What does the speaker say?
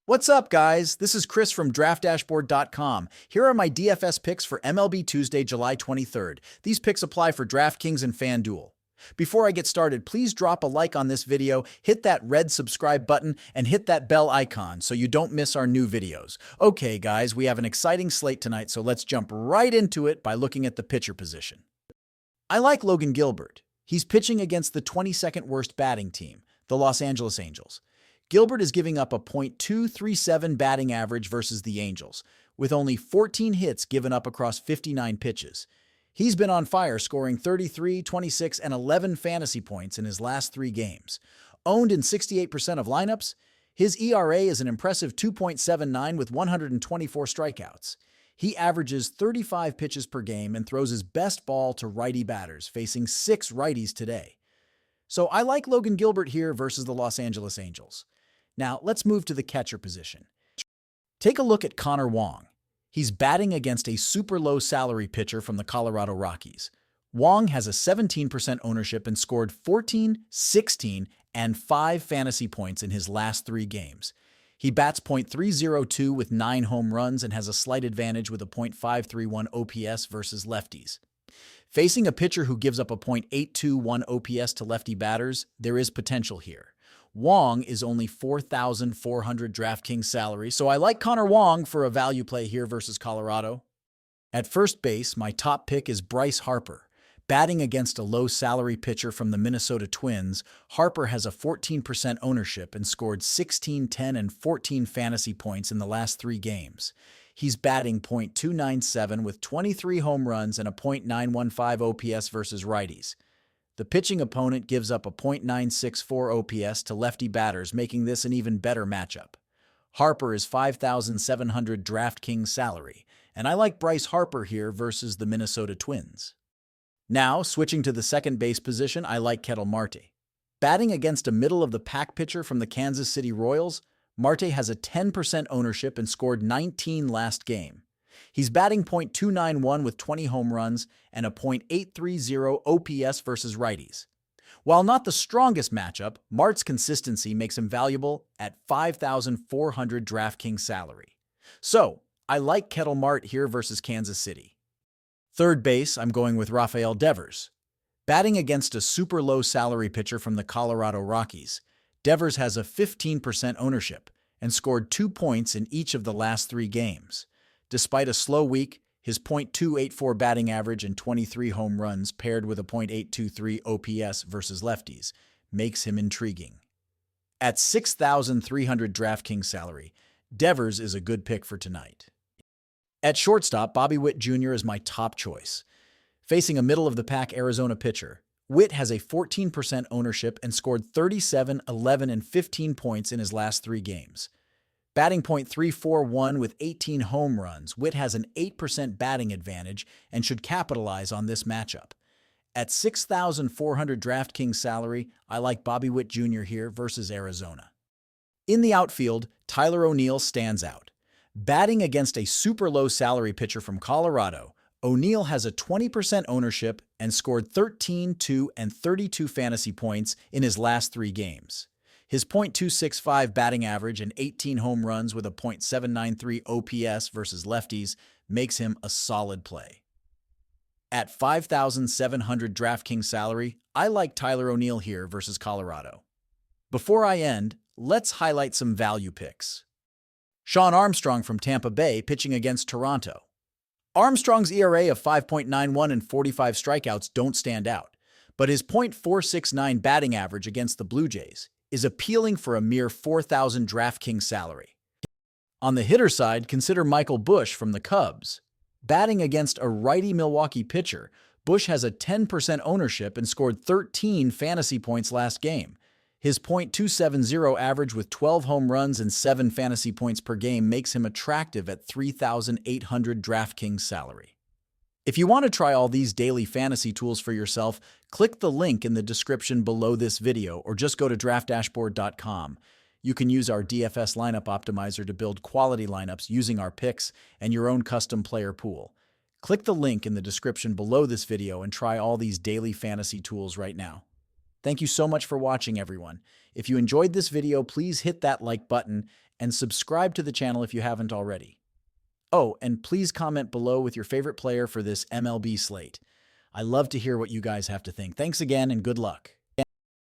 What's up, guys? This is Chris from DraftDashboard.com. Here are my DFS picks for MLB Tuesday, July 23rd. These picks apply for DraftKings and FanDuel. Before I get started, please drop a like on this video, hit that red subscribe button, and hit that bell icon so you don't miss our new videos. Okay, guys, we have an exciting slate tonight, so let's jump right into it by looking at the pitcher position. I like Logan Gilbert. He's pitching against the 22nd worst batting team, the Los Angeles Angels. Gilbert is giving up a .237 batting average versus the Angels, with only 14 hits given up across 59 pitches. He's been on fire, scoring 33, 26, and 11 fantasy points in his last 3 games. Owned in 68% of lineups, his ERA is an impressive 2.79 with 124 strikeouts. He averages 35 pitches per game and throws his best ball to righty batters, facing 6 righties today. So I like Logan Gilbert here versus the Los Angeles Angels. Now, let's move to the catcher position. Take a look at Connor Wong. He's batting against a super low salary pitcher from the Colorado Rockies. Wong has a 17% ownership and scored 14, 16, and 5 fantasy points in his last 3 games. He bats .302 with 9 home runs and has a slight advantage with a .531 OPS versus lefties. Facing a pitcher who gives up a .821 OPS to lefty batters, there is potential here. Wong is only $4,400 DraftKings salary, so I like Connor Wong for a value play here versus Colorado. At first base, my top pick is Bryce Harper. Batting against a low salary pitcher from the Minnesota Twins, Harper has a 14% ownership and scored 16, 10, and 14 fantasy points in the last 3 games. He's batting .297 with 23 home runs and a .915 OPS versus righties. The pitching opponent gives up a .964 OPS to lefty batters, making this an even better matchup. Harper is $5,700 DraftKings salary, and I like Bryce Harper here versus the Minnesota Twins. Now, switching to the second base position, I like Ketel Marte. Batting against a middle-of-the-pack pitcher from the Kansas City Royals, Marte has a 10% ownership and scored 19 last game. He's batting .291 with 20 home runs and a .830 OPS versus righties. While not the strongest matchup, Mart's consistency makes him valuable at $5,400 DraftKings salary. So, I like Ketel Marte here versus Kansas City. Third base, I'm going with Rafael Devers. Batting against a super low salary pitcher from the Colorado Rockies, Devers has a 15% ownership and scored 2 points in each of the last 3 games. Despite a slow week, his .284 batting average and 23 home runs paired with a .823 OPS versus lefties makes him intriguing. At $6,300 DraftKings salary, Devers is a good pick for tonight. At shortstop, Bobby Witt Jr. is my top choice. Facing a middle-of-the-pack Arizona pitcher, Witt has a 14% ownership and scored 37, 11, and 15 points in his last 3 games. Batting .341 with 18 home runs, Witt has an 8% batting advantage and should capitalize on this matchup. At $6,400 DraftKings salary, I like Bobby Witt Jr. here versus Arizona. In the outfield, Tyler O'Neill stands out. Batting against a super low salary pitcher from Colorado, O'Neill has a 20% ownership and scored 13, 2, and 32 fantasy points in his last 3 games. His .265 batting average and 18 home runs with a .793 OPS versus lefties makes him a solid play. At $5,700 DraftKings salary, I like Tyler O'Neill here versus Colorado. Before I end, let's highlight some value picks. Sean Armstrong from Tampa Bay pitching against Toronto. Armstrong's ERA of 5.91 and 45 strikeouts don't stand out, but his .469 batting average against the Blue Jays is appealing for a mere $4,000 DraftKings salary. On the hitter side, consider Michael Busch from the Cubs. Batting against a righty Milwaukee pitcher, Busch has a 10% ownership and scored 13 fantasy points last game. His .270 average with 12 home runs and 7 fantasy points per game makes him attractive at $3,800 DraftKings salary. If you want to try all these daily fantasy tools for yourself, click the link in the description below this video or just go to DraftDashboard.com. You can use our DFS lineup optimizer to build quality lineups using our picks and your own custom player pool. Click the link in the description below this video and try all these daily fantasy tools right now. Thank you so much for watching, everyone. If you enjoyed this video, please hit that like button and subscribe to the channel if you haven't already. Oh, and please comment below with your favorite player for this MLB slate. I love to hear what you guys have to think. Thanks again and good luck.